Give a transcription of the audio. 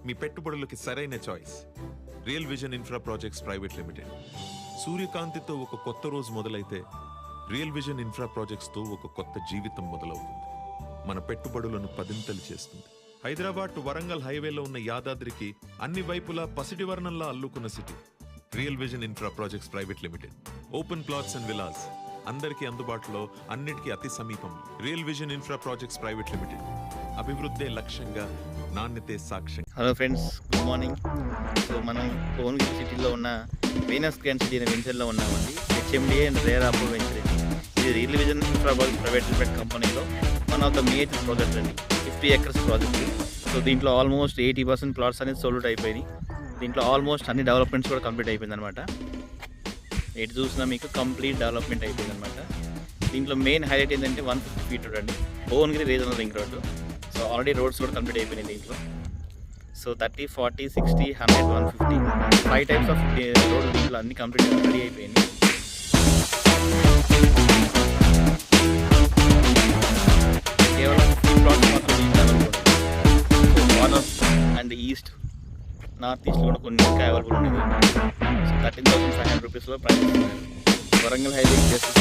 మీ పెట్టుబడులకి సరైన choice. Real vision infra projects private limited. సూర్యకాంతితో ఒక కొత్త రోజు మొదలైతే రియల్ విజన్ ఇన్ఫ్రా ప్రాజెక్ట్స్తో ఒక కొత్త జీవితం మొదలవుతుంది. మన పెట్టుబడులను పదింతలు చేస్తుంది. హైదరాబాద్ టు వరంగల్ హైవేలో ఉన్న యాదాద్రికి అన్ని వైపులా పసిటి వర్ణంలా అల్లుకున్న city real vision infra projects private limited. Open plots and villas, అందరికీ అందుబాటులో, అన్నిటికీ అతి సమీపంలో. Real vision infra projects private limited. అభివృద్ధే లక్ష్యంగా, నాణ్యతే సాక్ష్యం. Hello friends, good morning. So మనం భువనగిరి సిటీలో ఉన్న వీనస్ గ్రాండ్ సిటీ అనే వెంచర్లో ఉన్నామండి. HMDA and RERA approve venture. ఇది real vision infra private limited కంపెనీలో one of the major project అండి. 50 acres ప్రాజెక్ట్. సో దీంట్లో ఆల్మోస్ట్ 80% ప్లాట్స్ అనేది సోల్డ్ అయిపోయినాయి. దీంట్లో ఆల్మోస్ట్ అన్ని డెవలప్మెంట్స్ కూడా కంప్లీట్ అయిపోయింది అనమాట. ఎటు చూసినా మీకు కంప్లీట్ డెవలప్మెంట్ అయిపోయింది అనమాట. దీంట్లో మెయిన్ హైలైట్ ఏంటంటే 150 feet రోడ్ అండి, Bhuvanagiri regional ring road. So already roads కూడా కంప్లీట్ అయిపోయినాయి దీంట్లో. సో 30, 40, 60, 100, 150 5 types ఆఫ్ రోడ్లు దీంట్లో అన్ని కంప్లీట్ రెడీ అయిపోయినాయి. కేవలం 50 plots మాత్రం available. So north and east, north ఈస్ట్లో కూడా కొన్ని ఇంకా అవైలబుల్ ఉన్నాయి. సో 13,500 rupeesలో ప్రైస్. Warangal highway just